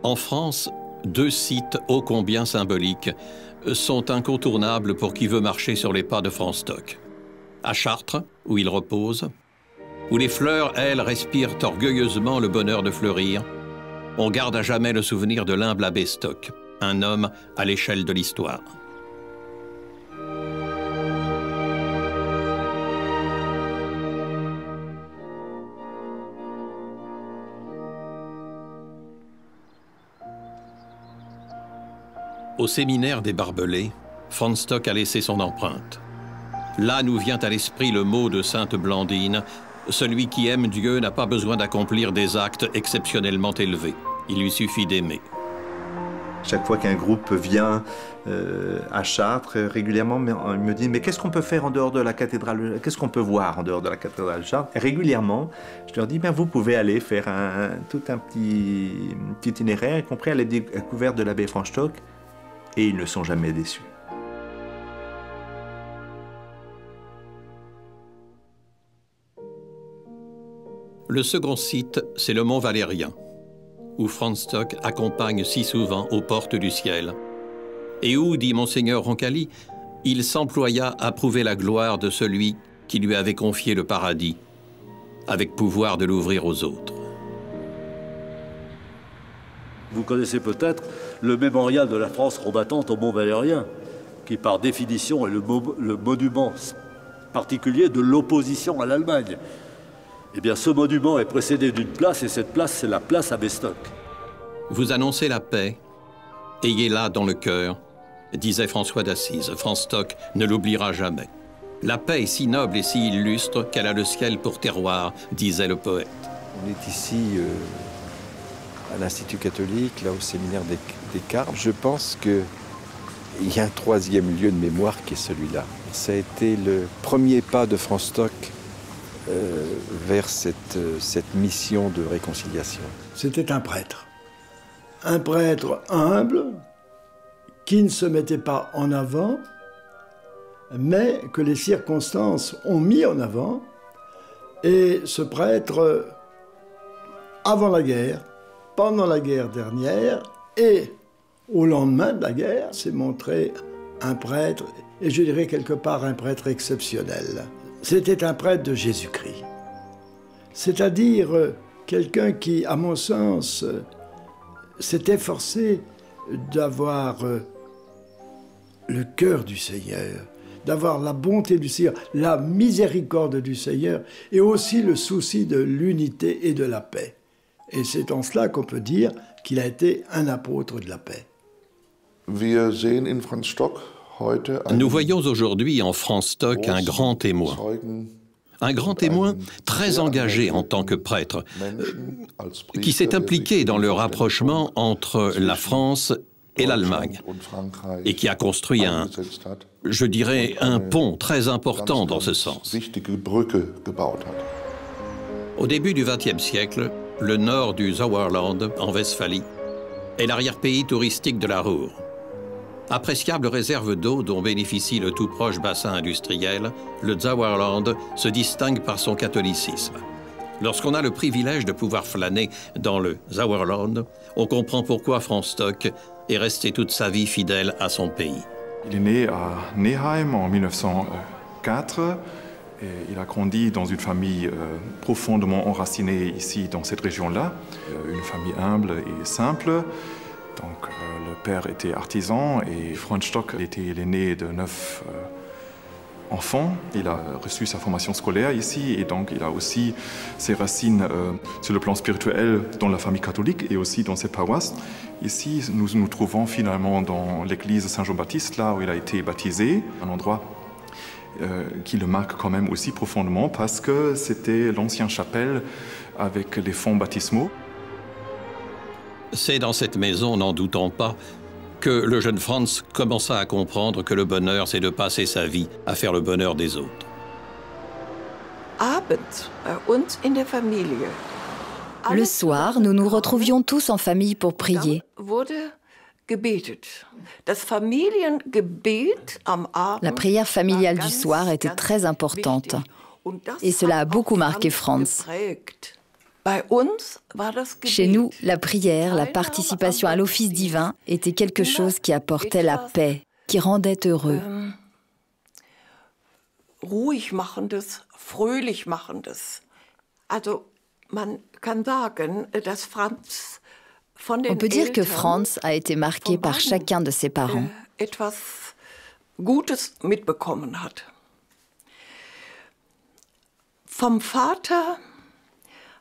En France, deux sites ô combien symboliques sont incontournables pour qui veut marcher sur les pas de Franz Stock. À Chartres, où il repose, où les fleurs, elles, respirent orgueilleusement le bonheur de fleurir, on garde à jamais le souvenir de l'humble abbé Stock, un homme à l'échelle de l'histoire. Au séminaire des Barbelés, Franz Stock a laissé son empreinte. Là nous vient à l'esprit le mot de sainte Blandine: celui qui aime Dieu n'a pas besoin d'accomplir des actes exceptionnellement élevés. Il lui suffit d'aimer. Chaque fois qu'un groupe vient à Chartres, régulièrement, il me dit « Mais qu'est-ce qu'on peut faire en dehors de la cathédrale? Qu'est-ce qu'on peut voir en dehors de la cathédrale de Chartres ?» Et régulièrement, je leur dis « Vous pouvez aller faire tout un petit itinéraire, y compris à la découverte de l'abbé Franz Stock. » Et ils ne sont jamais déçus. Le second site, c'est le Mont Valérien, où Franz Stock accompagne si souvent aux portes du ciel, et où, dit Monseigneur Roncalli, il s'employa à prouver la gloire de celui qui lui avait confié le paradis, avec pouvoir de l'ouvrir aux autres. Vous connaissez peut-être le mémorial de la France combattante au Mont Valérien, qui par définition est le monument particulier de l'opposition à l'Allemagne. Eh bien, ce monument est précédé d'une place, et cette place, c'est la place Abbé Stock. Vous annoncez la paix, ayez-la dans le cœur, disait François d'Assise. Franz Stock ne l'oubliera jamais. La paix est si noble et si illustre qu'elle a le ciel pour terroir, disait le poète. On est ici à l'Institut catholique, là au séminaire des Carmes. Je pense qu'il y a un troisième lieu de mémoire qui est celui-là. Ça a été le premier pas de Franz Stock vers cette mission de réconciliation. C'était un prêtre humble, qui ne se mettait pas en avant, mais que les circonstances ont mis en avant. Et ce prêtre, avant la guerre, pendant la guerre dernière et au lendemain de la guerre, s'est montré un prêtre, et je dirais quelque part un prêtre exceptionnel. C'était un prêtre de Jésus-Christ. C'est-à-dire quelqu'un qui, à mon sens, s'est efforcé d'avoir le cœur du Seigneur, d'avoir la bonté du Seigneur, la miséricorde du Seigneur, et aussi le souci de l'unité et de la paix. Et c'est en cela qu'on peut dire qu'il a été un apôtre de la paix. Nous voyons aujourd'hui en Franz Stock un grand témoin. Un grand témoin très engagé en tant que prêtre, qui s'est impliqué dans le rapprochement entre la France et l'Allemagne, et qui a construit je dirais, un pont très important dans ce sens. Au début du XXe siècle, le nord du Sauerland, en Westphalie, est l'arrière-pays touristique de la Ruhr. Appréciable réserve d'eau dont bénéficie le tout proche bassin industriel, le Sauerland se distingue par son catholicisme. Lorsqu'on a le privilège de pouvoir flâner dans le Sauerland, on comprend pourquoi Franz Stock est resté toute sa vie fidèle à son pays. Il est né à Neheim en 1904 et il a grandi dans une famille profondément enracinée ici dans cette région-là, une famille humble et simple. Donc le père était artisan et Franz Stock était l'aîné de 9 enfants. Il a reçu sa formation scolaire ici et donc il a aussi ses racines sur le plan spirituel dans la famille catholique et aussi dans cette paroisse. Ici, nous nous trouvons finalement dans l'église Saint-Jean-Baptiste, là où il a été baptisé, un endroit qui le marque quand même aussi profondément parce que c'était l'ancienne chapelle avec les fonts baptismaux. C'est dans cette maison, n'en doutons pas, que le jeune Franz commença à comprendre que le bonheur, c'est de passer sa vie à faire le bonheur des autres. Le soir, nous nous retrouvions tous en famille pour prier. La prière familiale du soir était très importante et cela a beaucoup marqué Franz. Chez nous, la prière, la participation à l'office divin était quelque chose qui apportait la paix, qui rendait heureux. Ruhig machendes, fröhlich machendes. Also, man kann sagen, dass Franz von den On peut dire que Franz a été marqué par chacun de ses parents. Etwas Gutes mitbekommen hat. Vom Vater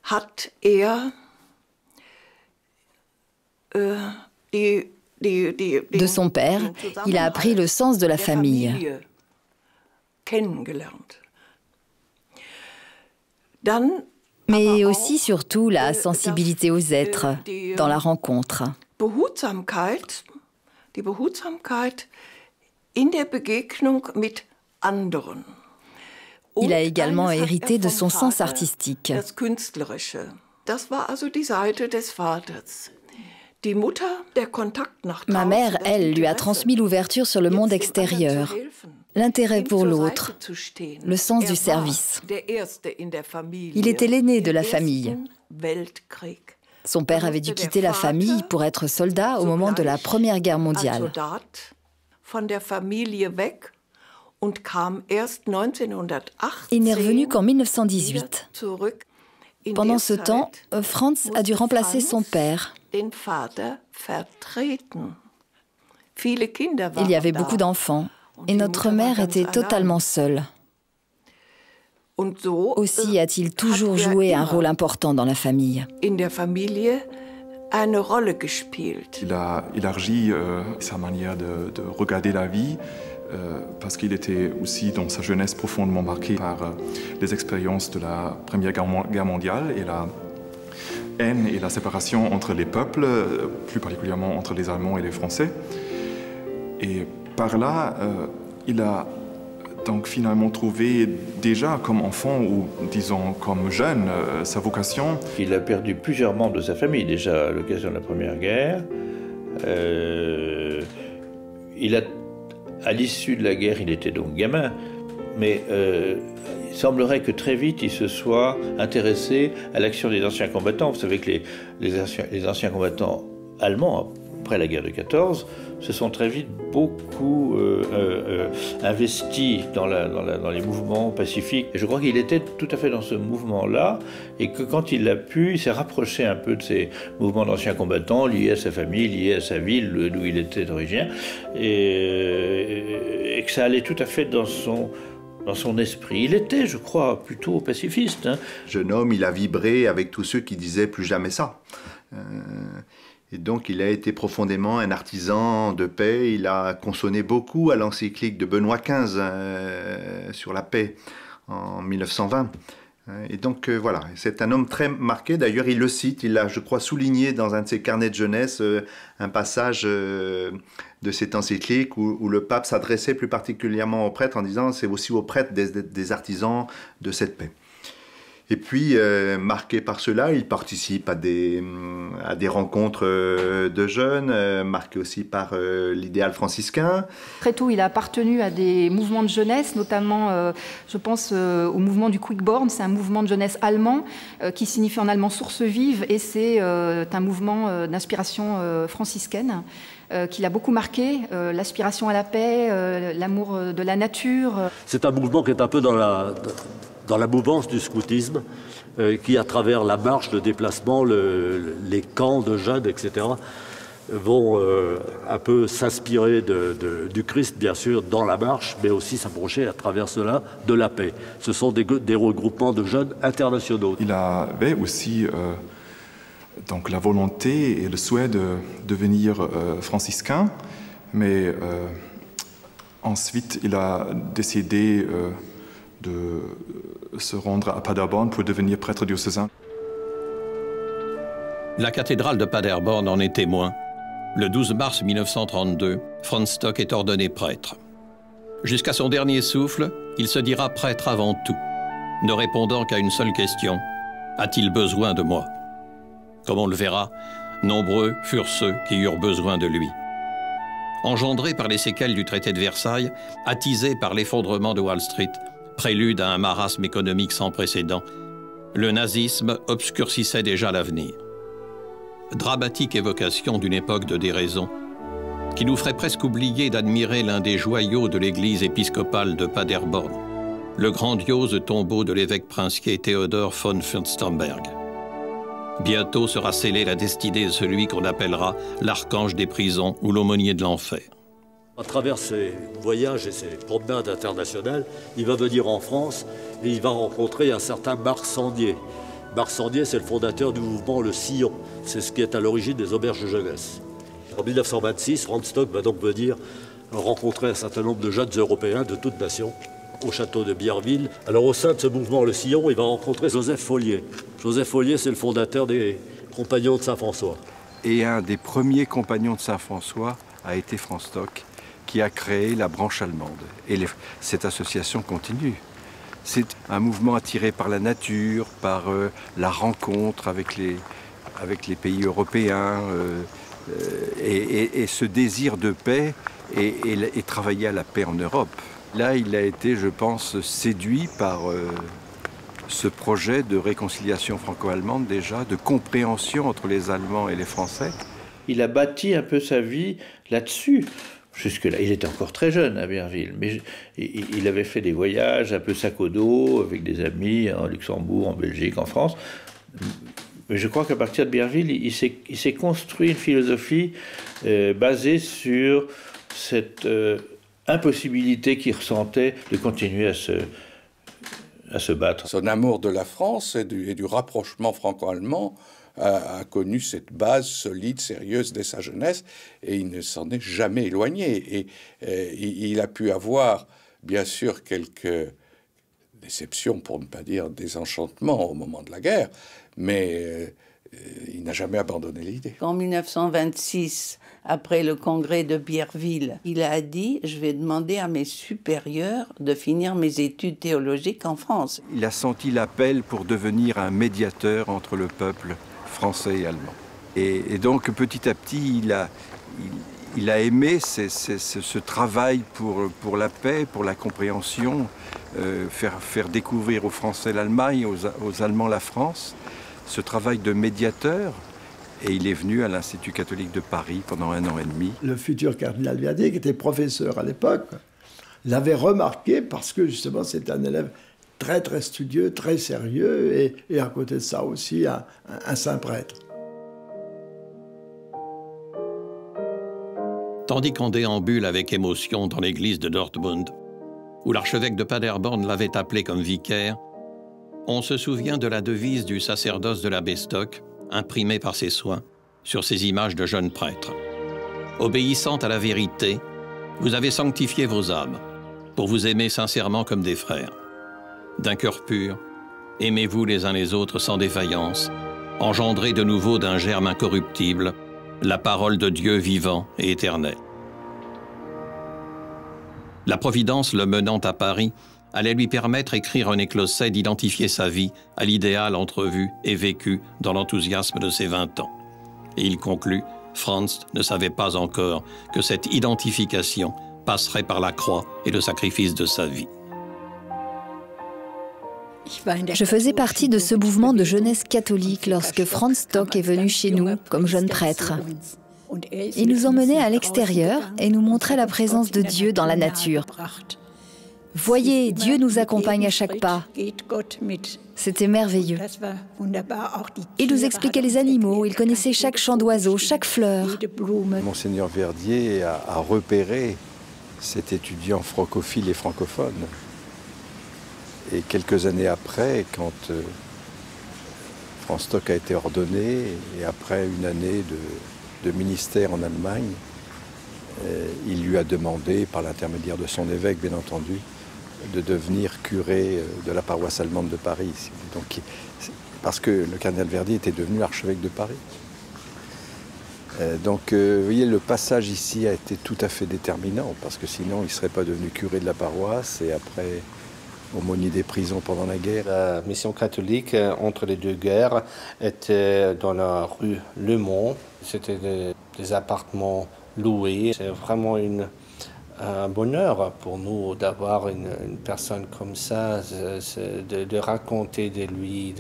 hat de son père, il a appris le sens de la famille. Mais aussi, surtout, la sensibilité aux êtres dans la rencontre. Die Behutsamkeit in der Begegnung mit anderen. Il a également hérité de son sens artistique. Das Künstlerische. Das war also die Seite des Vaters. Die Mutter, der Kontakt nach draußen. Ma mère, elle, lui a transmis l'ouverture sur le monde extérieur, l'intérêt pour l'autre, le sens du service. Il était l'aîné de la famille. Son père avait dû quitter la famille pour être soldat au moment de la Première Guerre mondiale. Il n'est revenu qu'en 1918. Pendant ce temps, Franz a dû remplacer son père. Il y avait beaucoup d'enfants et notre mère était totalement seule. Aussi a-t-il toujours joué un rôle important dans la famille. Il a élargi sa manière de regarder la vie parce qu'il était aussi dans sa jeunesse profondément marqué par les expériences de la Première Guerre mondiale et la haine et la séparation entre les peuples, plus particulièrement entre les Allemands et les Français. Et par là, il a donc finalement trouvé déjà comme enfant ou disons comme jeune sa vocation. Il a perdu plusieurs membres de sa famille déjà à l'occasion de la Première Guerre. À l'issue de la guerre, il était donc gamin, mais il semblerait que très vite il se soit intéressé à l'action des anciens combattants. Vous savez que les anciens combattants allemands, après la guerre de 14, se sont très vite beaucoup investis dans les mouvements pacifiques. Et je crois qu'il était tout à fait dans ce mouvement-là, et que quand il l'a pu, il s'est rapproché un peu de ces mouvements d'anciens combattants, liés à sa famille, liés à sa ville, d'où il était originaire, et que ça allait tout à fait dans son esprit. Il était, je crois, plutôt pacifiste. Jeune homme, il a vibré avec tous ceux qui disaient plus jamais ça. Et donc il a été profondément un artisan de paix. Il a consonné beaucoup à l'encyclique de Benoît XV sur la paix en 1920. Et donc voilà, c'est un homme très marqué. D'ailleurs, il le cite, il a, je crois, souligné dans un de ses carnets de jeunesse un passage de cette encyclique où le pape s'adressait plus particulièrement aux prêtres en disant « c'est aussi aux prêtres des artisans de cette paix ». Et puis, marqué par cela, il participe à des rencontres de jeunes, marqué aussi par l'idéal franciscain. Très tôt, il a appartenu à des mouvements de jeunesse, notamment, je pense, au mouvement du Quickborn. C'est un mouvement de jeunesse allemand qui signifie en allemand « source vive » et c'est un mouvement d'inspiration franciscaine qui l'a beaucoup marqué, l'aspiration à la paix, l'amour de la nature. C'est un mouvement qui est un peu dans la mouvance du scoutisme, qui, à travers la marche, le déplacement, les camps de jeunes, etc., vont un peu s'inspirer du Christ, bien sûr, dans la marche, mais aussi s'approcher, à travers cela, de la paix. Ce sont des regroupements de jeunes internationaux. Il avait aussi donc la volonté et le souhait de devenir franciscain, mais ensuite il a décidé de se rendre à Paderborn pour devenir prêtre diocésain. La cathédrale de Paderborn en est témoin. Le 12 mars 1932, Franz Stock est ordonné prêtre. Jusqu'à son dernier souffle, il se dira prêtre avant tout, ne répondant qu'à une seule question: a-t-il besoin de moi? Comme on le verra, nombreux furent ceux qui eurent besoin de lui. Engendré par les séquelles du traité de Versailles, attisé par l'effondrement de Wall Street, prélude à un marasme économique sans précédent, Le nazisme obscurcissait déjà l'avenir. Dramatique évocation d'une époque de déraison qui nous ferait presque oublier d'admirer l'un des joyaux de l'église épiscopale de Paderborn, le grandiose tombeau de l'évêque princier Théodore von Fürstenberg. Bientôt sera scellée la destinée de celui qu'on appellera l'archange des prisons ou l'aumônier de l'enfer. À travers ses voyages et ses promenades internationales, il va venir en France et il va rencontrer un certain Marc Sandier. Marc Sandier, c'est le fondateur du mouvement Le Sillon. C'est ce qui est à l'origine des auberges de jeunesse. En 1926, Franz Stock va donc venir rencontrer un certain nombre de jeunes Européens de toutes nations au château de Bierville. Alors au sein de ce mouvement Le Sillon, il va rencontrer Joseph Folliet. Joseph Folliet, c'est le fondateur des Compagnons de Saint-François. Et un des premiers compagnons de Saint-François a été Franz Stock, qui a créé la branche allemande. Et cette association continue. C'est un mouvement attiré par la nature, par la rencontre avec les pays européens, et ce désir de paix et travailler à la paix en Europe. Là, il a été, je pense, séduit par ce projet de réconciliation franco-allemande déjà, de compréhension entre les Allemands et les Français. Il a bâti un peu sa vie là-dessus. Jusque-là, il était encore très jeune à Bierville, mais il avait fait des voyages un peu sac au dos avec des amis en Luxembourg, en Belgique, en France. Mais je crois qu'à partir de Bierville, il s'est construit une philosophie basée sur cette impossibilité qu'il ressentait de continuer à se battre. Son amour de la France et du rapprochement franco-allemand a connu cette base solide, sérieuse dès sa jeunesse, et il ne s'en est jamais éloigné. Et il a pu avoir, bien sûr, quelques déceptions, pour ne pas dire désenchantements au moment de la guerre, mais il n'a jamais abandonné l'idée. En 1926, après le congrès de Bierville, il a dit « Je vais demander à mes supérieurs de finir mes études théologiques en France ». Il a senti l'appel pour devenir un médiateur entre le peuple français et allemand. Et donc, petit à petit, il a aimé ce travail pour la paix, pour la compréhension, faire découvrir aux Français l'Allemagne, aux Allemands la France, ce travail de médiateur. Et il est venu à l'Institut catholique de Paris pendant 1 an et demi. Le futur cardinal Verdier, qui était professeur à l'époque, l'avait remarqué parce que justement c'était un élève très très studieux, très sérieux, et à côté de ça aussi un saint prêtre. Tandis qu'on déambule avec émotion dans l'église de Dortmund, où l'archevêque de Paderborn l'avait appelé comme vicaire, on se souvient de la devise du sacerdoce de l'abbé Stock, imprimée par ses soins, sur ces images de jeunes prêtres. Obéissant à la vérité, vous avez sanctifié vos âmes, pour vous aimer sincèrement comme des frères. D'un cœur pur, aimez-vous les uns les autres sans défaillance, engendrez de nouveau d'un germe incorruptible la parole de Dieu vivant et éternel. La Providence, le menant à Paris, allait lui permettre, écrire un éclosset, d'identifier sa vie à l'idéal entrevu et vécu dans l'enthousiasme de ses 20 ans. Et il conclut, Franz ne savait pas encore que cette identification passerait par la croix et le sacrifice de sa vie. Je faisais partie de ce mouvement de jeunesse catholique lorsque Franz Stock est venu chez nous comme jeune prêtre. Il nous emmenait à l'extérieur et nous montrait la présence de Dieu dans la nature. Voyez, Dieu nous accompagne à chaque pas. C'était merveilleux. Il nous expliquait les animaux, il connaissait chaque chant d'oiseau, chaque fleur. Monseigneur Verdier a repéré cet étudiant francophile et francophone. Et quelques années après, quand Franz Stock a été ordonné, et après une année de ministère en Allemagne, il lui a demandé, par l'intermédiaire de son évêque bien entendu, de devenir curé de la paroisse allemande de Paris. Donc, parce que le cardinal Verdier était devenu archevêque de Paris. Donc, vous voyez, le passage ici a été tout à fait déterminant, parce que sinon, il ne serait pas devenu curé de la paroisse, et après aumônier des prisons pendant la guerre. La mission catholique entre les deux guerres était dans la rue Le Mont. C'était des appartements loués. C'est vraiment une un bonheur pour nous d'avoir une personne comme ça, de raconter de lui.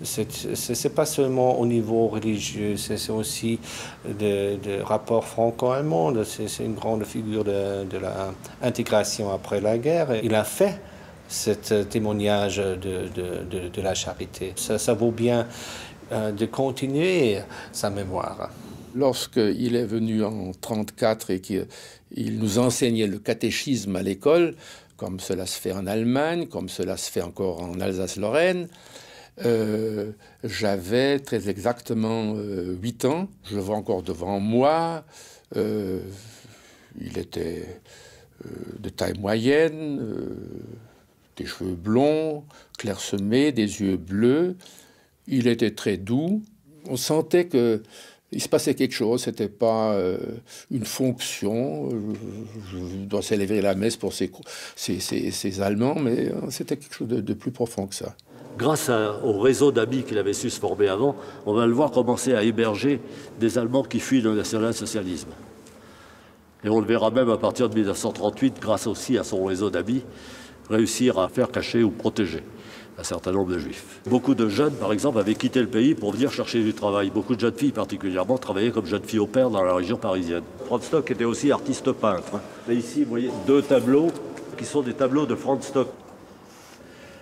C'est pas seulement au niveau religieux, c'est aussi de rapport franco-allemand. C'est une grande figure de l'intégration après la guerre. Il a fait ce témoignage de la charité. Ça vaut bien de continuer sa mémoire. Lorsqu'il est venu en 1934 et qu'il nous enseignait le catéchisme à l'école, comme cela se fait en Allemagne, comme cela se fait encore en Alsace-Lorraine, j'avais très exactement 8 ans. Je le vois encore devant moi. Il était de taille moyenne, des cheveux blonds, clairsemés, des yeux bleus. Il était très doux. On sentait qu'il se passait quelque chose. C'était pas une fonction. Je dois célébrer la messe pour ces Allemands, mais c'était quelque chose de plus profond que ça. Grâce au réseau d'amis qu'il avait su se former avant, on va le voir commencer à héberger des Allemands qui fuient le national-socialisme. Et on le verra même à partir de 1938, grâce aussi à son réseau d'amis, réussir à faire cacher ou protéger un certain nombre de juifs. Beaucoup de jeunes, par exemple, avaient quitté le pays pour venir chercher du travail. Beaucoup de jeunes filles, particulièrement, travaillaient comme jeunes filles au père dans la région parisienne. Franz Stock était aussi artiste peintre. Et ici, vous voyez 2 tableaux qui sont des tableaux de Franz Stock.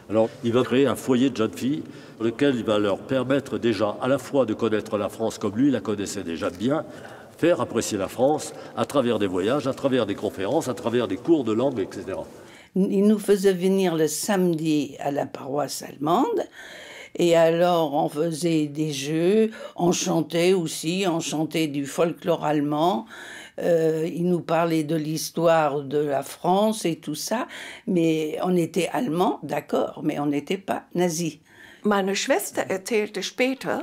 Alors, il va créer un foyer de jeunes filles dans lequel il va leur permettre déjà à la fois de connaître la France comme lui la connaissait déjà bien, faire apprécier la France à travers des voyages, à travers des conférences, à travers des cours de langue, etc. Il nous faisait venir le samedi à la paroisse allemande. Et alors, on faisait des jeux, on chantait aussi, on chantait du folklore allemand. Il nous parlait de l'histoire de la France et tout ça. Mais on était allemands, d'accord, mais on n'était pas nazis. Meine Schwester erzählte später,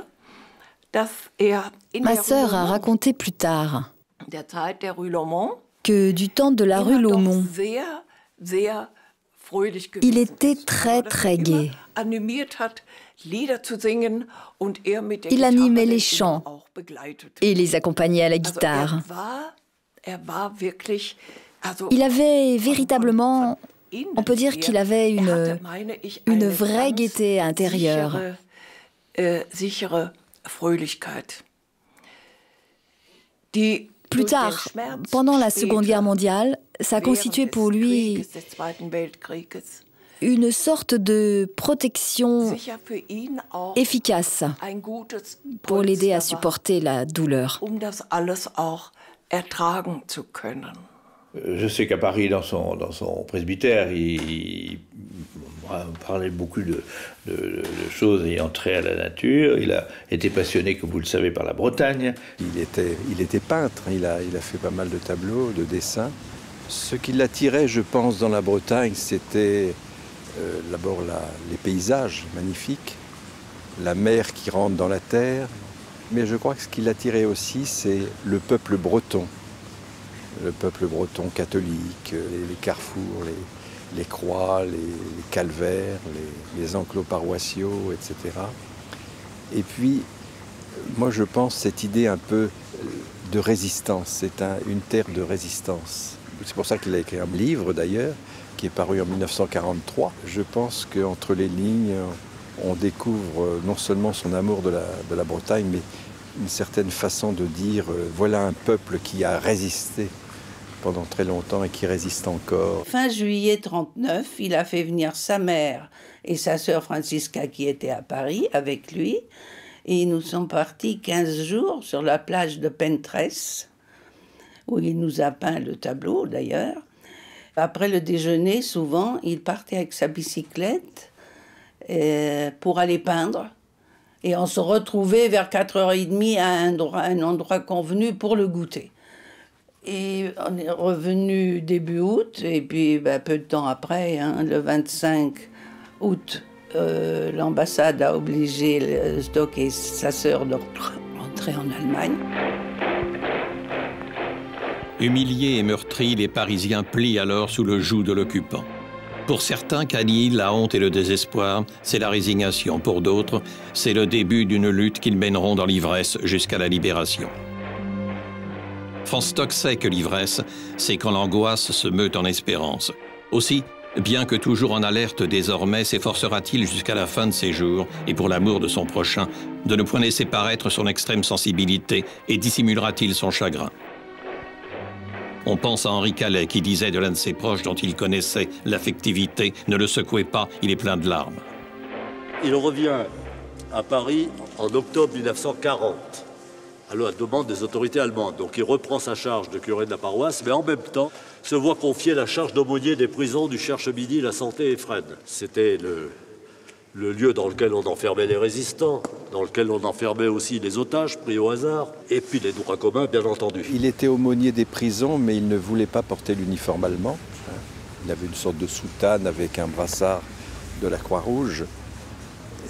Ma sœur a raconté plus tard que du temps de la rue Laumont, il était très très gai. Il animait les chants et les accompagnait à la guitare. Il avait véritablement, on peut dire qu'il avait une vraie gaieté intérieure. Plus tard, pendant la Seconde Guerre mondiale, ça constituait pour lui une sorte de protection efficace pour l'aider à supporter la douleur. Je sais qu'à Paris, dans son presbytère, il parlait beaucoup de choses ayant trait à la nature. Il a été passionné, comme vous le savez, par la Bretagne. Il était peintre, il a fait pas mal de tableaux, de dessins. Ce qui l'attirait, je pense, dans la Bretagne, c'était d'abord les paysages magnifiques, la mer qui rentre dans la terre. Mais je crois que ce qui l'attirait aussi, c'est le peuple breton. Le peuple breton catholique, les carrefours, les croix, les calvaires, les enclos paroissiaux, etc. Et puis, moi je pense cette idée un peu de résistance, c'est une terre de résistance. C'est pour ça qu'il a écrit un livre d'ailleurs, qui est paru en 1943. Je pense qu'entre les lignes, on découvre non seulement son amour de la Bretagne, mais une certaine façon de dire voilà un peuple qui a résisté pendant très longtemps et qui résiste encore. Fin juillet 1939, il a fait venir sa mère et sa sœur Francisca qui étaient à Paris avec lui. Et nous sommes partis 15 jours sur la plage de Pentresse, où il nous a peint le tableau d'ailleurs. Après le déjeuner, souvent, il partait avec sa bicyclette pour aller peindre. Et on se retrouvait vers 4h30 à un endroit convenu pour le goûter. Et on est revenu début août, et puis peu de temps après, le 25 août, l'ambassade a obligé Stock et sa sœur de rentrer en Allemagne. Humiliés et meurtris, les Parisiens plient alors sous le joug de l'occupant. Pour certains, Canille, la honte et le désespoir, c'est la résignation. Pour d'autres, c'est le début d'une lutte qu'ils mèneront dans l'ivresse jusqu'à la libération. Franz Stock sait que l'ivresse, c'est quand l'angoisse se meut en espérance. Aussi, bien que toujours en alerte désormais, s'efforcera-t-il jusqu'à la fin de ses jours, et pour l'amour de son prochain, de ne point laisser paraître son extrême sensibilité et dissimulera-t-il son chagrin. On pense à Henri Calais qui disait de l'un de ses proches dont il connaissait l'affectivité « Ne le secouez pas, il est plein de larmes ». Il revient à Paris en octobre 1940, à la demande des autorités allemandes. Donc il reprend sa charge de curé de la paroisse, mais en même temps se voit confier la charge d'aumônier des prisons du Cherche-Midi, La Santé et Fresnes. C'était le lieu dans lequel on enfermait les résistants, dans lequel on enfermait aussi les otages pris au hasard, et puis les droits communs, bien entendu. Il était aumônier des prisons, mais il ne voulait pas porter l'uniforme allemand. Il avait une sorte de soutane avec un brassard de la Croix-Rouge.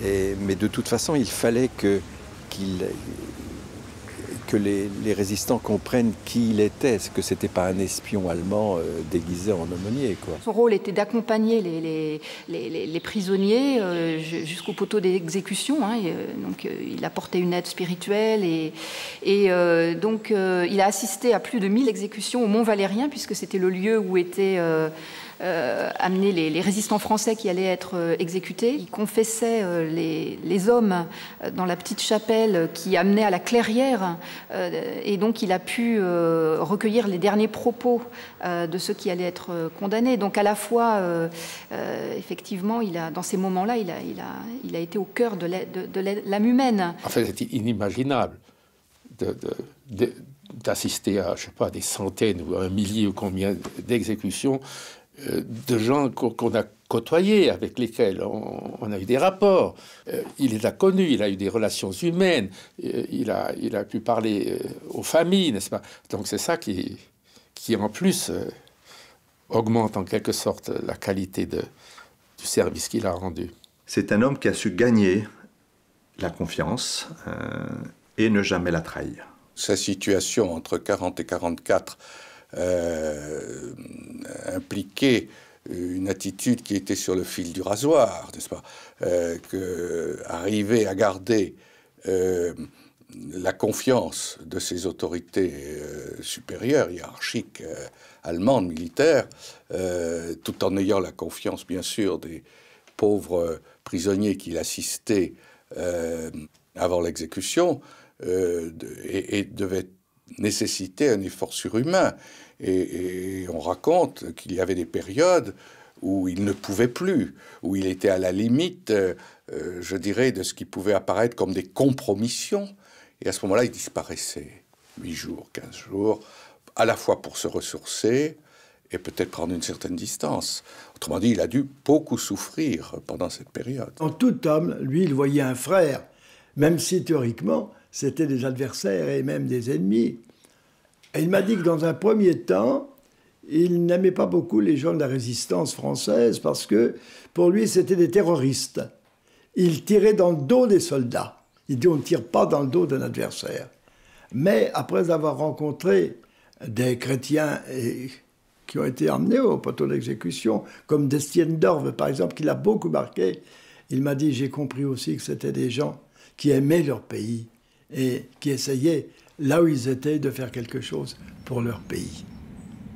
Mais de toute façon, il fallait que les résistants comprennent qui il était, que ce n'était pas un espion allemand déguisé en aumônier, quoi. Son rôle était d'accompagner les prisonniers jusqu'au poteau d'exécution. Hein, donc, il apportait une aide spirituelle donc il a assisté à plus de 1000 exécutions au Mont-Valérien, puisque c'était le lieu où étaient amener les résistants français qui allaient être exécutés. Il confessait les hommes dans la petite chapelle qui amenait à la clairière, et donc il a pu recueillir les derniers propos de ceux qui allaient être condamnés. Donc à la fois, effectivement, dans ces moments-là, il a été au cœur de l'âme humaine. En fait, c'était inimaginable d'assister à, je sais pas, des centaines ou un millier ou combien d'exécutions de gens qu'on a côtoyés, avec lesquels on a eu des rapports. Il les a connus, il a eu des relations humaines, il a pu parler aux familles, n'est-ce pas? Donc c'est ça qui en plus augmente en quelque sorte la qualité du service qu'il a rendu. C'est un homme qui a su gagner la confiance et ne jamais la trahir. Sa situation entre 40 et 44 impliquait une attitude qui était sur le fil du rasoir, n'est-ce pas, arriver à garder la confiance de ses autorités supérieures, hiérarchiques, allemandes, militaires, tout en ayant la confiance, bien sûr, des pauvres prisonniers qu'il assistait avant l'exécution, et devait nécessiter un effort surhumain. Et on raconte qu'il y avait des périodes où il ne pouvait plus, où il était à la limite, je dirais, de ce qui pouvait apparaître comme des compromissions. Et à ce moment-là, il disparaissait 8 jours, 15 jours, à la fois pour se ressourcer et peut-être prendre une certaine distance. Autrement dit, il a dû beaucoup souffrir pendant cette période. En tout homme, lui, il voyait un frère, même si théoriquement, c'était des adversaires et même des ennemis. Et il m'a dit que dans un premier temps, il n'aimait pas beaucoup les gens de la résistance française parce que pour lui, c'était des terroristes. Il tirait dans le dos des soldats. Il dit on ne tire pas dans le dos d'un adversaire. Mais après avoir rencontré des chrétiens qui ont été emmenés au poteau d'exécution, comme Destiendorf par exemple, qui l'a beaucoup marqué, il m'a dit j'ai compris aussi que c'était des gens qui aimaient leur pays et qui essayaient, là où ils étaient, de faire quelque chose pour leur pays.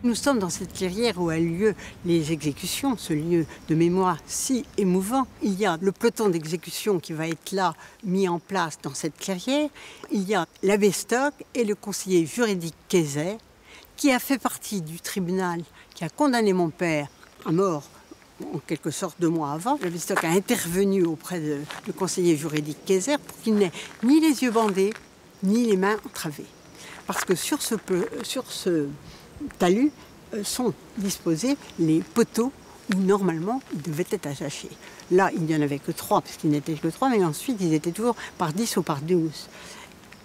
Nous sommes dans cette clairière où a lieu les exécutions, ce lieu de mémoire si émouvant. Il y a le peloton d'exécution qui va être là, mis en place dans cette clairière. Il y a l'abbé Stock et le conseiller juridique Kayser, qui a fait partie du tribunal qui a condamné mon père à mort, en quelque sorte 2 mois avant. L'abbé Stock a intervenu auprès du conseiller juridique Kayser pour qu'il n'ait ni les yeux bandés, ni les mains entravées. Parce que sur ce talus sont disposés les poteaux où normalement ils devaient être attachés. Là, il n'y en avait que 3, puisqu'il n'était que 3, mais ensuite ils étaient toujours par 10 ou par 12.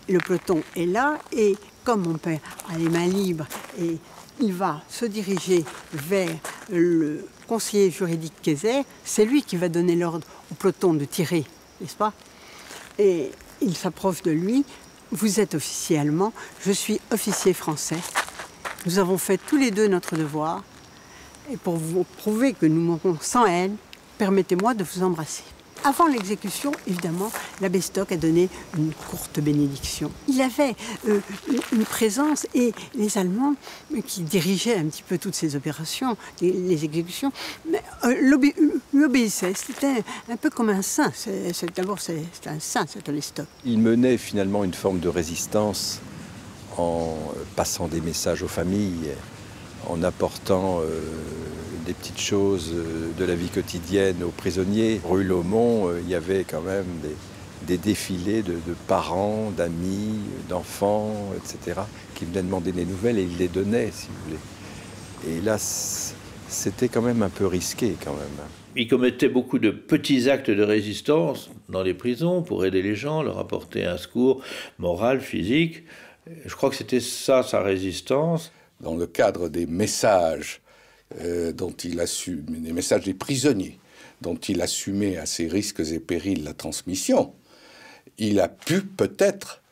Le peloton est là, et comme mon père a les mains libres, et il va se diriger vers le conseiller juridique Kayser, c'est lui qui va donner l'ordre au peloton de tirer, n'est-ce pas? Et il s'approche de lui. Vous êtes officier allemand, je suis officier français. Nous avons fait tous les deux notre devoir. Et pour vous prouver que nous mourrons sans haine, permettez-moi de vous embrasser. Avant l'exécution, évidemment, l'abbé Stock a donné une courte bénédiction. Il avait une présence, et les Allemands, qui dirigeaient un petit peu toutes ces opérations, les exécutions, lui obéissaient. C'était un peu comme un saint. D'abord, c'est un saint, cet abbé Stock. Il menait finalement une forme de résistance en passant des messages aux familles, en apportant des petites choses de la vie quotidienne aux prisonniers. Rue Laumont, il y avait quand même des défilés de parents, d'amis, d'enfants, etc., qui venaient demander des nouvelles, et il les donnait, si vous voulez. Et là, c'était quand même un peu risqué, quand même. Il commettait beaucoup de petits actes de résistance dans les prisons pour aider les gens, leur apporter un secours moral, physique. Je crois que c'était ça, sa résistance. Dans le cadre des messages dont il assume, des messages des prisonniers, dont il assumait à ses risques et périls la transmission, il a pu peut-être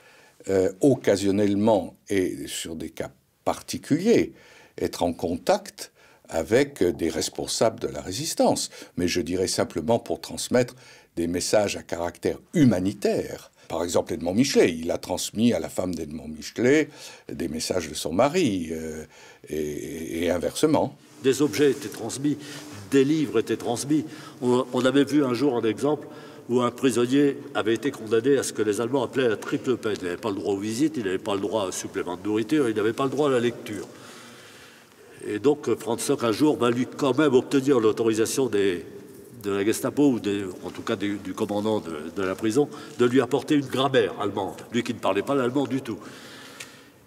occasionnellement et sur des cas particuliers être en contact avec des responsables de la résistance. Mais je dirais simplement pour transmettre des messages à caractère humanitaire. Par exemple, Edmond Michelet, il a transmis à la femme d'Edmond Michelet des messages de son mari, et inversement. Des objets étaient transmis, des livres étaient transmis. On avait vu un jour un exemple où un prisonnier avait été condamné à ce que les Allemands appelaient la triple peine. Il n'avait pas le droit aux visites, il n'avait pas le droit à un supplément de nourriture, il n'avait pas le droit à la lecture. Et donc Franz Stock, un jour, va lui quand même obtenir l'autorisation de la Gestapo, ou en tout cas du commandant de la prison, de lui apporter une grammaire allemande, lui qui ne parlait pas l'allemand du tout.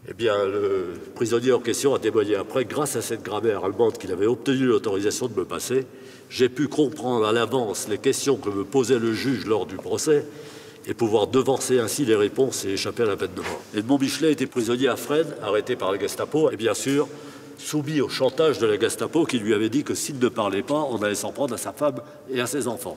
Eh bien, le prisonnier en question a témoigné après, grâce à cette grammaire allemande qu'il avait obtenu l'autorisation de me passer, j'ai pu comprendre à l'avance les questions que me posait le juge lors du procès et pouvoir devancer ainsi les réponses et échapper à la peine de mort. Edmond Michelet était prisonnier à Fresnes, arrêté par la Gestapo, et bien sûr soumis au chantage de la Gestapo qui lui avait dit que s'il ne parlait pas, on allait s'en prendre à sa femme et à ses enfants.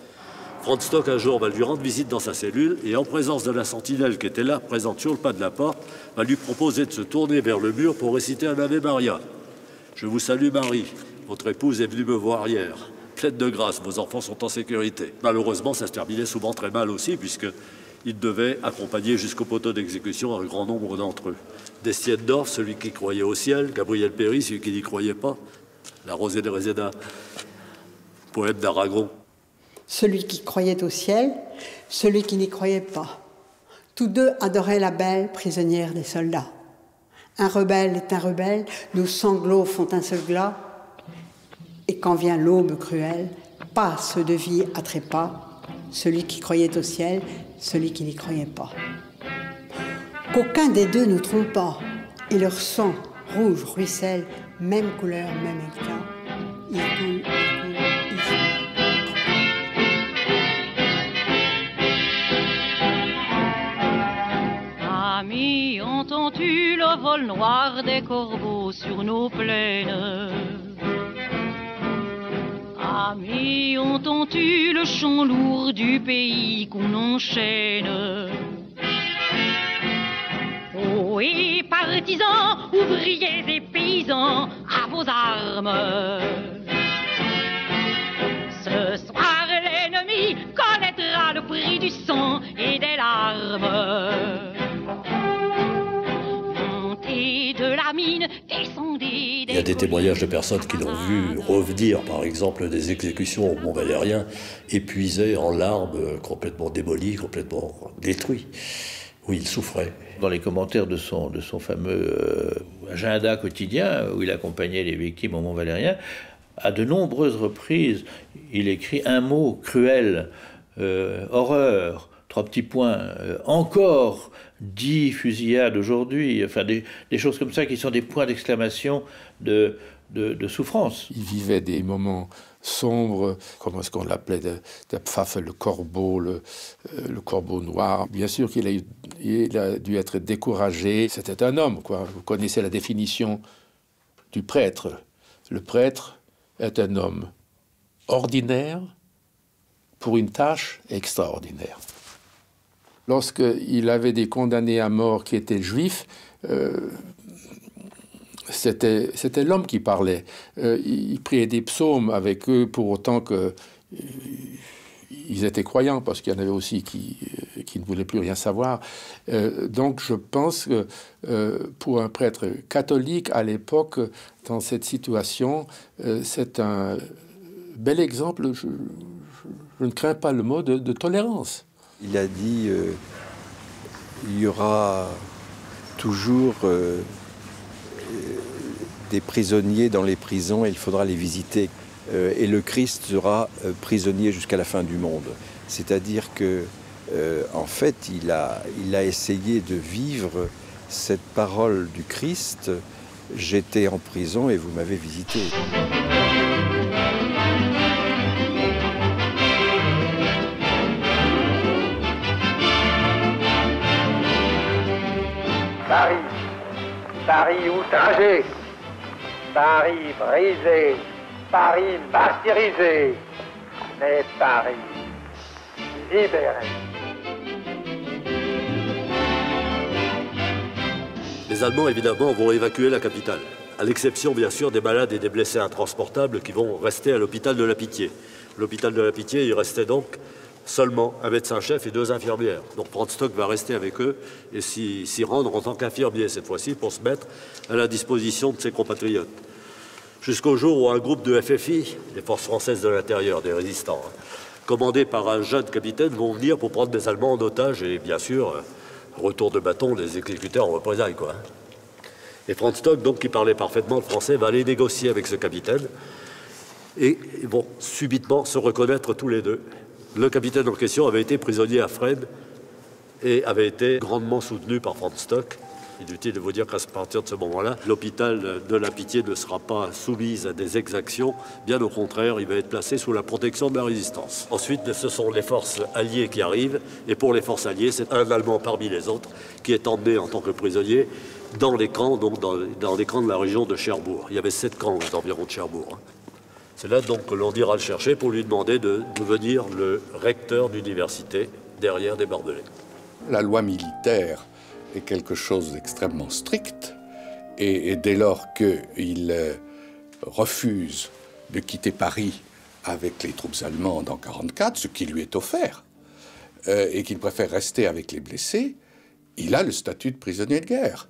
Franz Stock, un jour, va lui rendre visite dans sa cellule et, en présence de la sentinelle qui était là, présente sur le pas de la porte, va lui proposer de se tourner vers le mur pour réciter un Ave Maria. « Je vous salue, Marie. Votre épouse est venue me voir hier. Pleine de grâce, vos enfants sont en sécurité. » Malheureusement, ça se terminait souvent très mal aussi, puisqu'il devait accompagner jusqu'au poteau d'exécution un grand nombre d'entre eux. Destienne-Dorf, celui qui croyait au ciel, Gabriel Péry, celui qui n'y croyait pas, La Rosée de Reseda, poète d'Aragon. Celui qui croyait au ciel, celui qui n'y croyait pas. Tous deux adoraient la belle prisonnière des soldats. Un rebelle est un rebelle, nos sanglots font un seul glas. Et quand vient l'aube cruelle, passe de vie à trépas, celui qui croyait au ciel, celui qui n'y croyait pas. Qu'aucun des deux ne trompe pas, et leur sang rouge ruisselle, même couleur, même éclat. Il coule, il coule, il coule. Amis, entends-tu le vol noir des corbeaux sur nos plaines? Amis, entends-tu le chant lourd du pays qu'on enchaîne? Oh, et partisans, ouvriers et paysans, à vos armes. Ce soir, l'ennemi connaîtra le prix du sang et des larmes. Montez de la mine, descendez des... Il y a des témoignages de personnes qui l'ont vu revenir, par exemple, des exécutions au Mont Valérien, épuisé en larmes, complètement démoli, complètement détruit. Oui, il souffrait. Dans les commentaires de son fameux agenda quotidien, où il accompagnait les victimes au Mont Valérien, à de nombreuses reprises, il écrit un mot cruel, horreur, 3 petits points, encore 10 fusillades aujourd'hui, enfin des choses comme ça qui sont des points d'exclamation de souffrance. Il vivait des moments sombres, comme ce qu'on l'appelait der Pfaffe, le corbeau, le corbeau noir. Bien sûr qu'il a dû être découragé. C'était un homme, quoi. Vous connaissez la définition du prêtre. Le prêtre est un homme ordinaire pour une tâche extraordinaire. Lorsqu'il avait des condamnés à mort qui étaient juifs, c'était l'homme qui parlait. Il priait des psaumes avec eux pour autant qu'il ils étaient croyants, parce qu'il y en avait aussi qui ne voulaient plus rien savoir. Donc je pense que pour un prêtre catholique à l'époque, dans cette situation, c'est un bel exemple, je ne crains pas le mot, de tolérance. Il a dit il y aura toujours des prisonniers dans les prisons et il faudra les visiter. Et le Christ sera prisonnier jusqu'à la fin du monde. C'est-à-dire que, en fait, il a essayé de vivre cette parole du Christ. J'étais en prison et vous m'avez visité. Paris outragé, Paris brisé, Paris martyrisé, mais Paris libéré. Les Allemands, évidemment, vont évacuer la capitale, à l'exception, bien sûr, des malades et des blessés intransportables qui vont rester à l'hôpital de la Pitié. L'hôpital de la Pitié, il restait donc seulement un médecin-chef et 2 infirmières. Donc Franz Stock va rester avec eux et s'y rendre en tant qu'infirmier, cette fois-ci, pour se mettre à la disposition de ses compatriotes. Jusqu'au jour où un groupe de FFI, les forces françaises de l'intérieur, des résistants, commandés par un jeune capitaine, vont venir pour prendre des Allemands en otage et, bien sûr, retour de bâton, les exécuteurs en représailles, quoi. Et Franz Stock, donc, qui parlait parfaitement le français, va aller négocier avec ce capitaine et ils vont subitement se reconnaître tous les deux. Le capitaine en question avait été prisonnier à Fresnes et avait été grandement soutenu par Franz Stock. Inutile de vous dire qu'à partir de ce moment-là, l'hôpital de la Pitié ne sera pas soumis à des exactions. Bien au contraire, il va être placé sous la protection de la résistance. Ensuite, ce sont les forces alliées qui arrivent. Et pour les forces alliées, c'est un Allemand parmi les autres qui est emmené en tant que prisonnier dans les camps, donc dans les camps de la région de Cherbourg. Il y avait 7 camps aux environs de Cherbourg. C'est là donc que l'on ira le chercher pour lui demander de devenir le recteur d'université derrière des barbelés. La loi militaire est quelque chose d'extrêmement strict et dès lors qu'il refuse de quitter Paris avec les troupes allemandes en 1944, ce qui lui est offert, et qu'il préfère rester avec les blessés, il a le statut de prisonnier de guerre.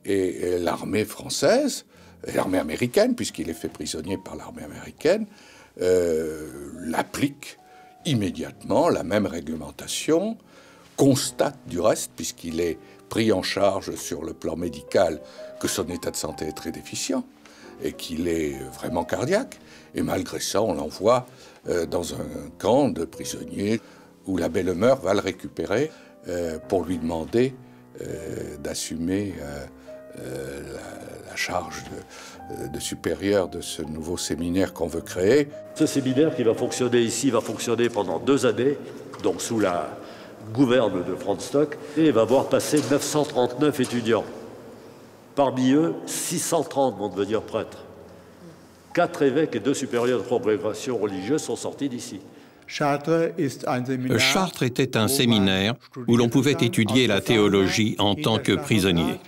Et l'armée française, et l'armée américaine, puisqu'il est fait prisonnier par l'armée américaine, l'applique immédiatement, la même réglementation, constate du reste, puisqu'il est pris en charge sur le plan médical, que son état de santé est très déficient et qu'il est vraiment cardiaque. Et malgré ça, on l'envoie dans un camp de prisonniers où la belle-mère va le récupérer pour lui demander d'assumer la charge de supérieur de ce nouveau séminaire qu'on veut créer. Ce séminaire qui va fonctionner ici va fonctionner pendant 2 années, donc sous la gouverne de Franz Stock, et va voir passer 939 étudiants. Parmi eux, 630 vont devenir prêtres. 4 évêques et 2 supérieurs de congrégation religieuse sont sortis d'ici. Chartres était un séminaire où l'on pouvait étudier la théologie en tant que prisonnier.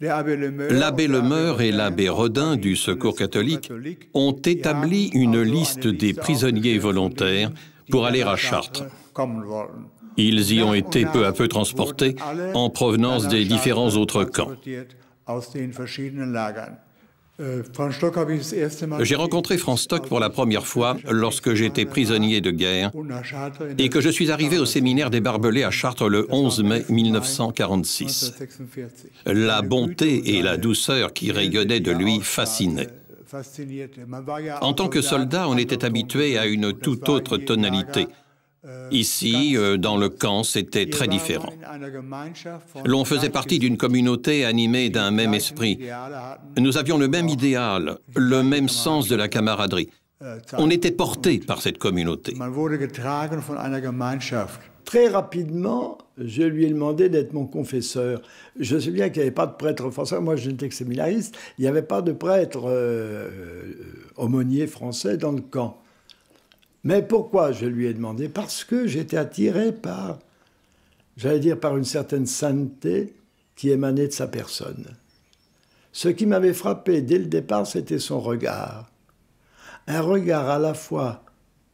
L'abbé Lemeur et l'abbé Rodin du Secours catholique ont établi une liste des prisonniers volontaires pour aller à Chartres. Ils y ont été peu à peu transportés en provenance des différents autres camps. J'ai rencontré Franz Stock pour la première fois lorsque j'étais prisonnier de guerre et que je suis arrivé au séminaire des Barbelés à Chartres le 11 mai 1946. La bonté et la douceur qui rayonnaient de lui fascinaient. En tant que soldat, on était habitué à une toute autre tonalité. Ici, dans le camp, c'était très différent. L'on faisait partie d'une communauté animée d'un même esprit. Nous avions le même idéal, le même sens de la camaraderie. On était porté par cette communauté. Très rapidement, je lui ai demandé d'être mon confesseur. Je sais bien qu'il n'y avait pas de prêtre français. Moi, je n'étais que séminariste. Il n'y avait pas de prêtre aumônier français dans le camp. Mais pourquoi je lui ai demandé? Parce que j'étais attiré par, j'allais dire, par une certaine sainteté qui émanait de sa personne. Ce qui m'avait frappé dès le départ, c'était son regard. Un regard à la fois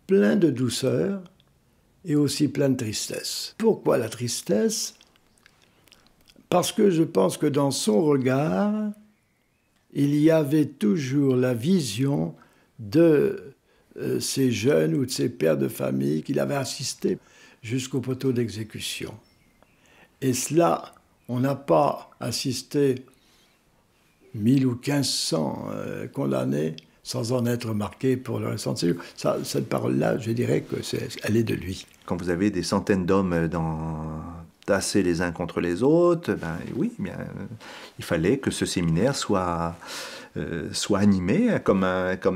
plein de douceur et aussi plein de tristesse. Pourquoi la tristesse? Parce que je pense que dans son regard, il y avait toujours la vision de ces jeunes ou de ces pères de famille qu'il avait assistés jusqu'au poteau d'exécution. Et cela, on n'a pas assisté 1000 ou 1500 condamnés sans en être marqué pour le restant de ses jours. Cette parole-là, je dirais qu'elle est de lui. Quand vous avez des centaines d'hommes tassés les uns contre les autres, ben oui, bien, il fallait que ce séminaire soit animé comme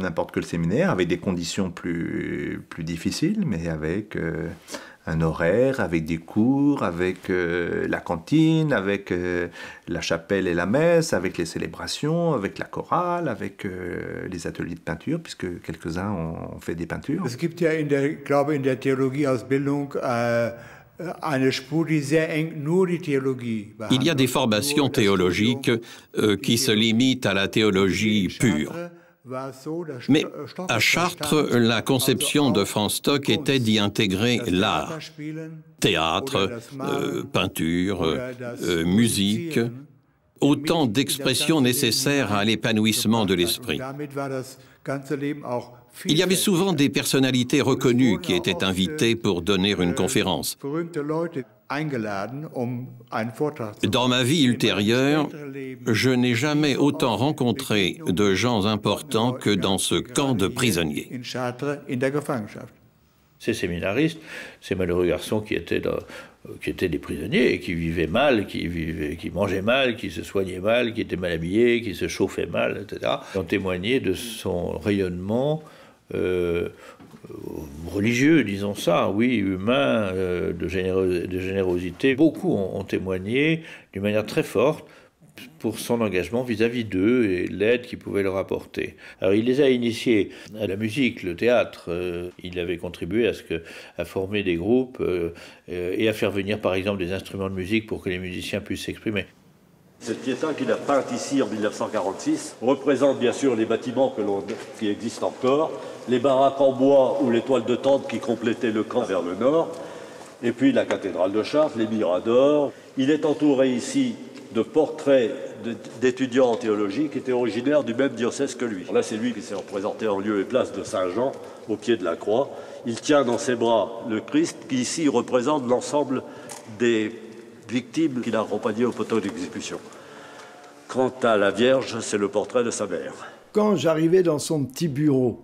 n'importe quel séminaire, avec des conditions plus difficiles, mais avec un horaire, avec des cours, avec la cantine, avec la chapelle et la messe, avec les célébrations, avec la chorale, avec les ateliers de peinture, puisque quelques-uns ont fait des peintures. Es gibt ja in der Theologieausbildung eine Spur, die sehr eng nur die Theologie behandelt. Il y a des formations théologiques qui se limitent à la théologie pure. Mais à Chartres, la conception de Franz Stock était d'y intégrer l'art, théâtre, peinture, musique, autant d'expressions nécessaires à l'épanouissement de l'esprit. Il y avait souvent des personnalités reconnues qui étaient invitées pour donner une conférence. Dans ma vie ultérieure, je n'ai jamais autant rencontré de gens importants que dans ce camp de prisonniers. Ces séminaristes, ces malheureux garçons qui étaient des prisonniers et qui vivaient mal, qui mangeaient mal, qui se soignaient mal, qui étaient mal habillés, qui se chauffaient mal, etc., ont témoigné de son rayonnement religieux, disons ça, oui, humain, de générosité. Beaucoup ont témoigné d'une manière très forte pour son engagement vis-à-vis d'eux et l'aide qu'il pouvait leur apporter. Alors il les a initiés à la musique, le théâtre, il avait contribué à former des groupes et à faire venir par exemple des instruments de musique pour que les musiciens puissent s'exprimer. Cette piéta qu'il a peinte ici en 1946 représente bien sûr les bâtiments qui existent encore, les baraques en bois ou les toiles de tente qui complétaient le camp vers le nord, et puis la cathédrale de Chartres, les miradors. Il est entouré ici de portraits d'étudiants en théologie qui étaient originaires du même diocèse que lui. Là, c'est lui qui s'est représenté en lieu et place de Saint-Jean, au pied de la croix. Il tient dans ses bras le Christ, qui ici représente l'ensemble des victimes qu'il a accompagnées au poteau d'exécution. Quant à la Vierge, c'est le portrait de sa mère. Quand j'arrivais dans son petit bureau,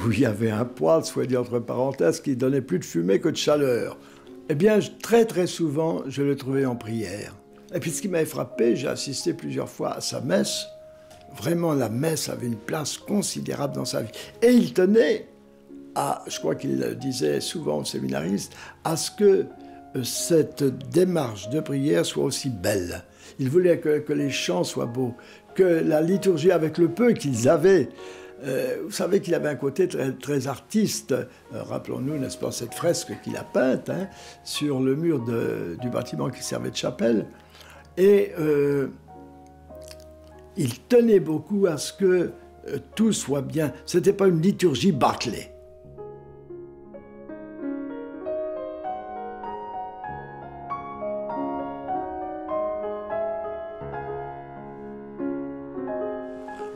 où il y avait un poêle, soit dit entre parenthèses, qui donnait plus de fumée que de chaleur, eh bien, très très souvent, je le trouvais en prière. Et puis ce qui m'avait frappé, j'ai assisté plusieurs fois à sa messe. Vraiment, la messe avait une place considérable dans sa vie. Et il tenait à, je crois qu'il le disait souvent aux séminaristes, à ce que cette démarche de prière soit aussi belle. Il voulait que les chants soient beaux, que la liturgie, avec le peu qu'ils avaient, vous savez qu'il avait un côté très, très artiste. Rappelons-nous, n'est-ce pas, cette fresque qu'il a peinte sur le mur du bâtiment qui servait de chapelle. Et il tenait beaucoup à ce que tout soit bien. Ce n'était pas une liturgie bâclée.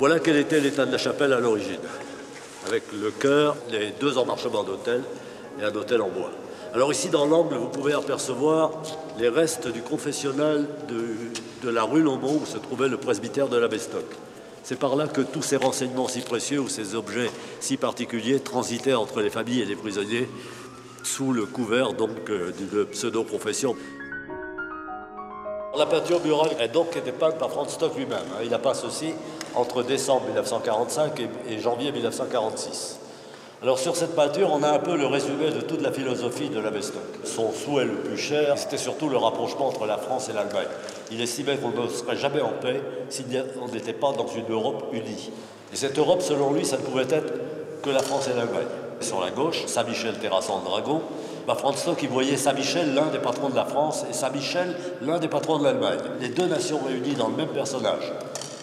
Voilà quel était l'état de la chapelle à l'origine, avec le chœur, les deux emmarchements d'autel et un autel en bois. Alors ici, dans l'angle, vous pouvez apercevoir les restes du confessionnal de la rue Lomont, où se trouvait le presbytère de l'abbé Stock. C'est par là que tous ces renseignements si précieux ou ces objets si particuliers transitaient entre les familles et les prisonniers sous le couvert donc d'une pseudo-profession. La peinture murale a donc été peinte par Franz Stock lui-même. Il a peint ceci entre décembre 1945 et janvier 1946. Alors sur cette peinture, on a un peu le résumé de toute la philosophie de l'abbé Stock. Son souhait le plus cher, c'était surtout le rapprochement entre la France et l'Allemagne. Il estimait qu'on ne serait jamais en paix si on n'était pas dans une Europe unie. Et cette Europe, selon lui, ça ne pouvait être que la France et l'Allemagne. Sur la gauche, Saint-Michel terrassant le dragon. Franz Stock, il voyait Saint-Michel, l'un des patrons de la France, et Saint-Michel, l'un des patrons de l'Allemagne. Les deux nations réunies dans le même personnage.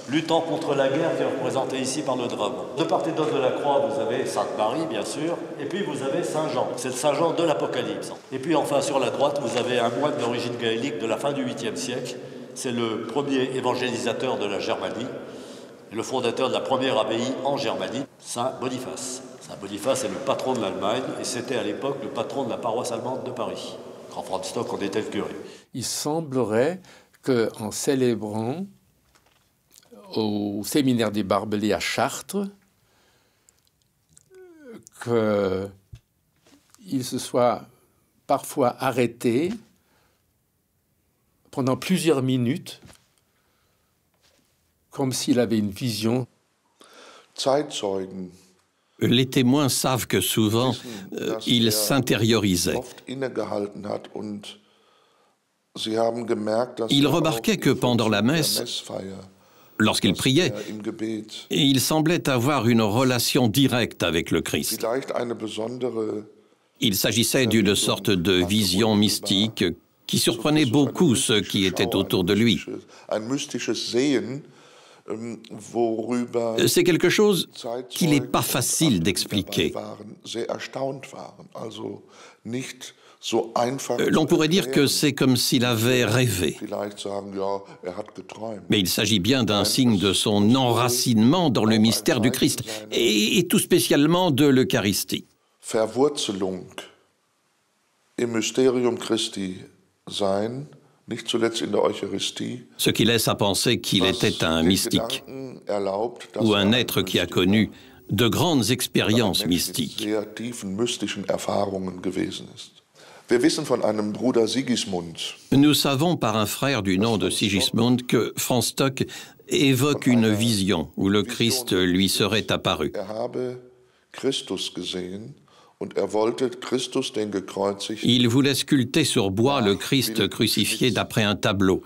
luttant contre la guerre qui est représentée ici par le dragon. De part et d'autre de la croix, vous avez Sainte Marie, bien sûr, et puis vous avez Saint Jean. C'est le Saint Jean de l'Apocalypse. Et puis enfin, sur la droite, vous avez un moine d'origine gaélique de la fin du 8e siècle. C'est le premier évangélisateur de la Germanie, et le fondateur de la première abbaye en Germanie, Saint Boniface. Saint Boniface est le patron de l'Allemagne, et c'était à l'époque le patron de la paroisse allemande de Paris. Grand Franz Stock en était le curé. Il semblerait qu'en célébrant au séminaire des Barbelés à Chartres, qu'il se soit parfois arrêté pendant plusieurs minutes, comme s'il avait une vision. Les témoins savent que souvent, il s'intériorisait. Ils remarquaient que pendant la messe, lorsqu'il priait, il semblait avoir une relation directe avec le Christ. Il s'agissait d'une sorte de vision mystique qui surprenait beaucoup ceux qui étaient autour de lui. C'est quelque chose qu'il n'est pas facile d'expliquer. L'on pourrait dire que c'est comme s'il avait rêvé. Mais il s'agit bien d'un signe de son enracinement dans le mystère du Christ, et tout spécialement de l'Eucharistie. Verwurzelung im Mysterium Christi sein, nicht zuletzt in der Eucharistie, ce qui laisse à penser qu'il était un mystique, ou un être qui a connu de grandes expériences mystiques. Nous savons par un frère du nom de Sigismund que Franz Stock évoque une vision où le Christ lui serait apparu. Il voulait sculpter sur bois le Christ crucifié d'après un tableau.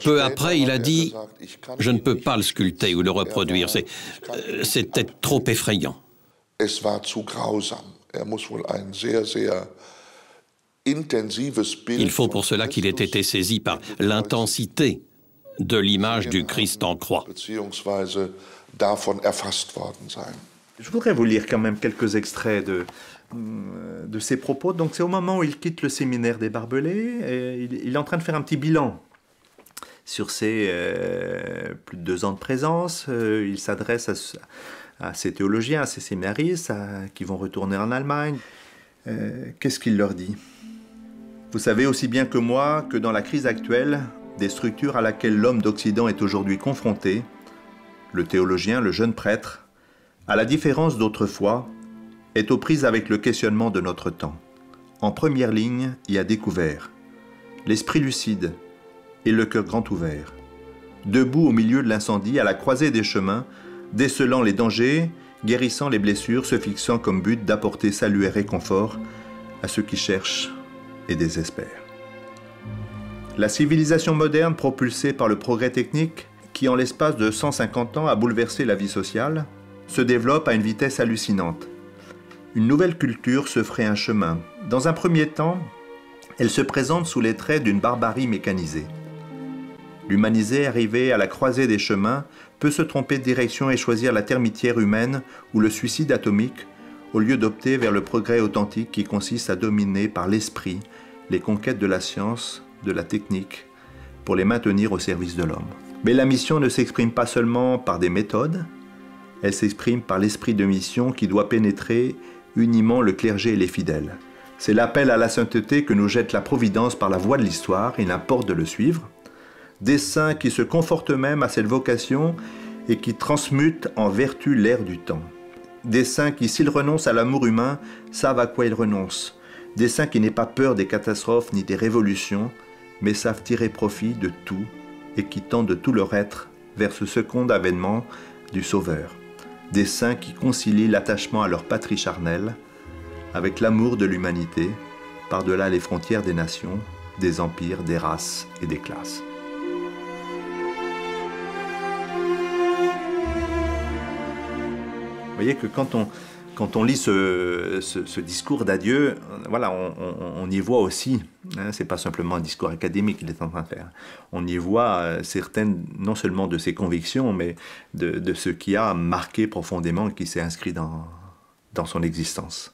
Peu après, il a dit « Je ne peux pas le sculpter ou le reproduire, c'était trop effrayant ». Il faut pour cela qu'il ait été saisi par l'intensité de l'image du Christ en croix. Je voudrais vous lire quand même quelques extraits de ses propos. Donc c'est au moment où il quitte le séminaire des Barbelés, et il est en train de faire un petit bilan sur ses plus de 2 ans de présence. Il s'adresse à ses théologiens, à ses séminaristes qui vont retourner en Allemagne. Qu'est-ce qu'il leur dit ? Vous savez aussi bien que moi que dans la crise actuelle, des structures à laquelle l'homme d'Occident est aujourd'hui confronté, le théologien, le jeune prêtre, à la différence d'autrefois, est aux prises avec le questionnement de notre temps. En première ligne, y a découvert l'esprit lucide et le cœur grand ouvert, debout au milieu de l'incendie, à la croisée des chemins, décelant les dangers, guérissant les blessures, se fixant comme but d'apporter salut et réconfort à ceux qui cherchent et désespèrent. La civilisation moderne, propulsée par le progrès technique, qui en l'espace de 150 ans a bouleversé la vie sociale, se développe à une vitesse hallucinante. Une nouvelle culture se ferait un chemin. Dans un premier temps, elle se présente sous les traits d'une barbarie mécanisée. L'humanisé arrivé à la croisée des chemins peut se tromper de direction et choisir la termitière humaine ou le suicide atomique au lieu d'opter vers le progrès authentique qui consiste à dominer par l'esprit les conquêtes de la science, de la technique, pour les maintenir au service de l'homme. Mais la mission ne s'exprime pas seulement par des méthodes, elle s'exprime par l'esprit de mission qui doit pénétrer uniment le clergé et les fidèles. C'est l'appel à la sainteté que nous jette la Providence par la voie de l'histoire, il importe de le suivre. Des saints qui se confortent eux-mêmes à cette vocation et qui transmutent en vertu l'ère du temps. Des saints qui, s'ils renoncent à l'amour humain, savent à quoi ils renoncent. Des saints qui n'aient pas peur des catastrophes ni des révolutions, mais savent tirer profit de tout et qui tendent de tout leur être vers ce second avènement du Sauveur. Des saints qui concilient l'attachement à leur patrie charnelle avec l'amour de l'humanité, par-delà les frontières des nations, des empires, des races et des classes. Vous voyez que quand Quand on lit ce discours d'adieu, voilà, on y voit aussi, hein, c'est pas simplement un discours académique qu'il est en train de faire, on y voit certaines, non seulement de ses convictions, mais de ce qui a marqué profondément et qui s'est inscrit dans son existence.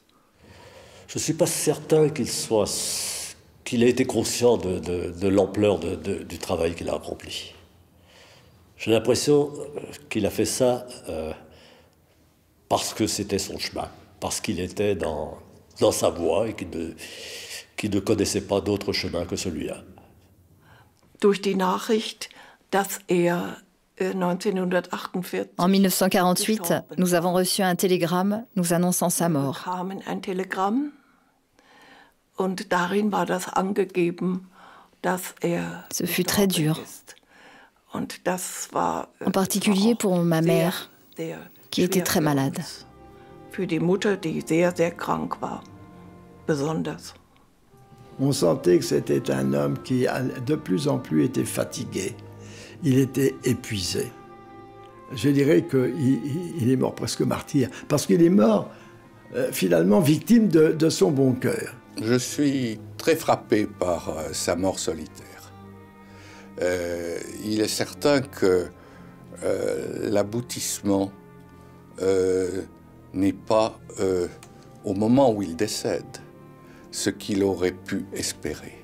Je ne suis pas certain qu'il ait été conscient de l'ampleur du travail qu'il a accompli. J'ai l'impression qu'il a fait ça parce que c'était son chemin, parce qu'il était dans sa voie et qu'il ne connaissait pas d'autre chemin que celui-là. Durch die Nachricht, dass En 1948, nous avons reçu un télégramme nous annonçant sa mort. Ce fut très dur, en particulier pour ma mère, qui était très malade. On sentait que c'était un homme qui, de plus en plus, était fatigué. Il était épuisé. Je dirais qu'il est mort presque martyr, parce qu'il est mort, finalement, victime de son bon cœur. Je suis très frappé par sa mort solitaire. Il est certain que l'aboutissement n'est pas, au moment où il décède, ce qu'il aurait pu espérer.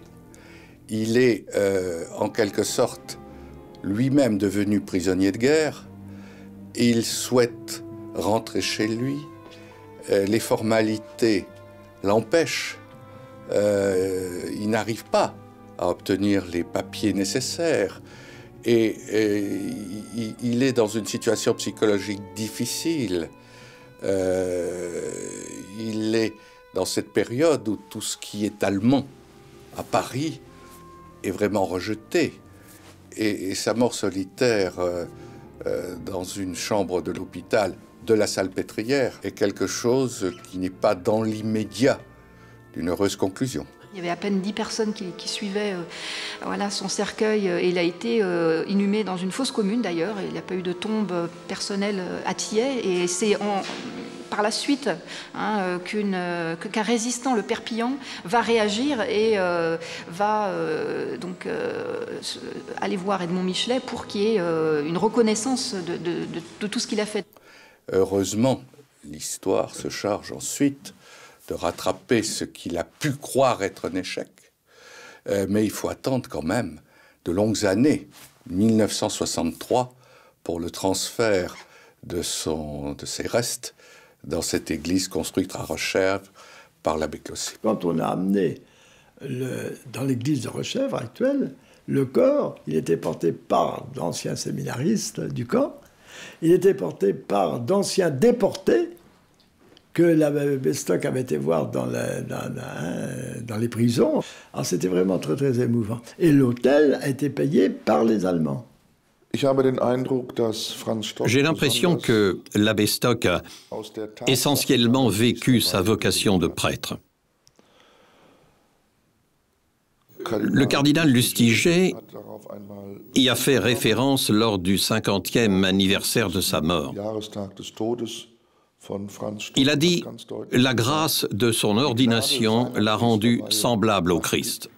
Il est, en quelque sorte, lui-même devenu prisonnier de guerre. Il souhaite rentrer chez lui. Les formalités l'empêchent. Il n'arrive pas à obtenir les papiers nécessaires. Et il est dans une situation psychologique difficile. Il est dans cette période où tout ce qui est allemand à Paris est vraiment rejeté. Et sa mort solitaire dans une chambre de l'hôpital de la Salpêtrière est quelque chose qui n'est pas dans l'immédiat d'une heureuse conclusion. Il y avait à peine 10 personnes qui suivaient voilà, son cercueil et il a été inhumé dans une fosse commune d'ailleurs. Il n'y a pas eu de tombe personnelle à Thiais et c'est par la suite hein, qu'un résistant, le père Pillan, va réagir et va donc aller voir Edmond Michelet pour qu'il y ait une reconnaissance de tout ce qu'il a fait. Heureusement, l'histoire se charge ensuite de rattraper ce qu'il a pu croire être un échec. Mais il faut attendre quand même de longues années, 1963, pour le transfert de ses restes dans cette église construite à Rochèvre par l'abbé Clossy. Quand on a amené dans l'église de Rochèvre actuelle, le corps, il était porté par d'anciens séminaristes du camp, il était porté par d'anciens déportés que l'abbé Bestock avait été voir dans les prisons. Alors c'était vraiment très très émouvant. Et l'hôtel a été payé par les Allemands. J'ai l'impression que l'abbé Stock a essentiellement vécu sa vocation de prêtre. Le cardinal Lustiger y a fait référence lors du 50e anniversaire de sa mort. Il a dit « La grâce de son ordination l'a rendu semblable au Christ ».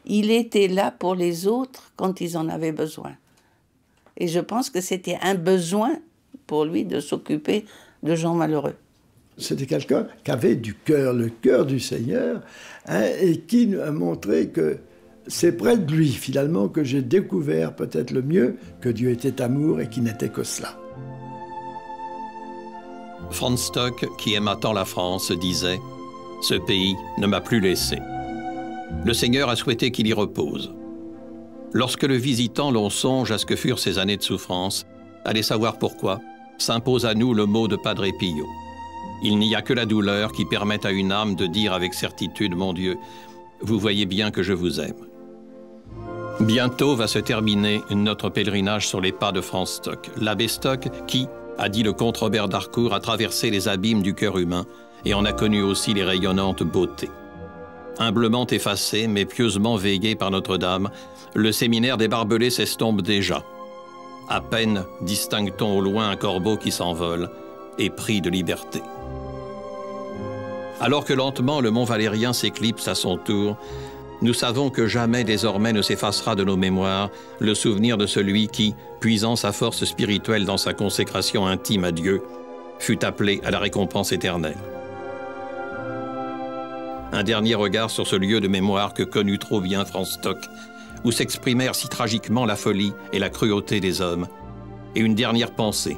Il était là pour les autres quand ils en avaient besoin. Et je pense que c'était un besoin pour lui de s'occuper de gens malheureux. C'était quelqu'un qui avait du cœur, le cœur du Seigneur, hein, et qui a montré que c'est près de lui, finalement, que j'ai découvert peut-être le mieux que Dieu était amour et qu'il n'était que cela. Franz Stock, qui aima tant la France, disait « Ce pays ne m'a plus laissé. Le Seigneur a souhaité qu'il y repose. » Lorsque le visitant, l'on songe à ce que furent ces années de souffrance, allez savoir pourquoi, s'impose à nous le mot de Padre Pio. Il n'y a que la douleur qui permette à une âme de dire avec certitude « Mon Dieu, vous voyez bien que je vous aime. » Bientôt va se terminer notre pèlerinage sur les pas de Franz Stock, l'abbé Stock qui, a dit le comte Robert d'Harcourt, a traversé les abîmes du cœur humain et en a connu aussi les rayonnantes beautés. Humblement effacé, mais pieusement veillé par Notre-Dame, le séminaire des Barbelés s'estompe déjà. À peine distingue-t-on au loin un corbeau qui s'envole, épris de liberté. Alors que lentement le mont Valérien s'éclipse à son tour, nous savons que jamais désormais ne s'effacera de nos mémoires le souvenir de celui qui, puisant sa force spirituelle dans sa consécration intime à Dieu, fut appelé à la récompense éternelle. Un dernier regard sur ce lieu de mémoire que connut trop bien Franz Stock, où s'exprimèrent si tragiquement la folie et la cruauté des hommes, et une dernière pensée,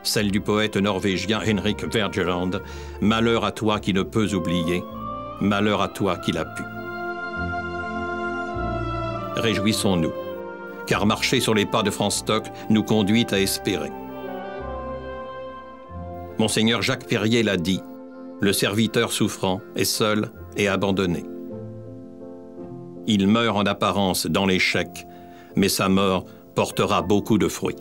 celle du poète norvégien Henrik Wergeland, « Malheur à toi qui ne peux oublier, malheur à toi qui l'as pu ». Réjouissons-nous, car marcher sur les pas de Franz Stock nous conduit à espérer. Monseigneur Jacques Perrier l'a dit, le serviteur souffrant est seul et abandonné. Il meurt en apparence dans l'échec, mais sa mort portera beaucoup de fruits.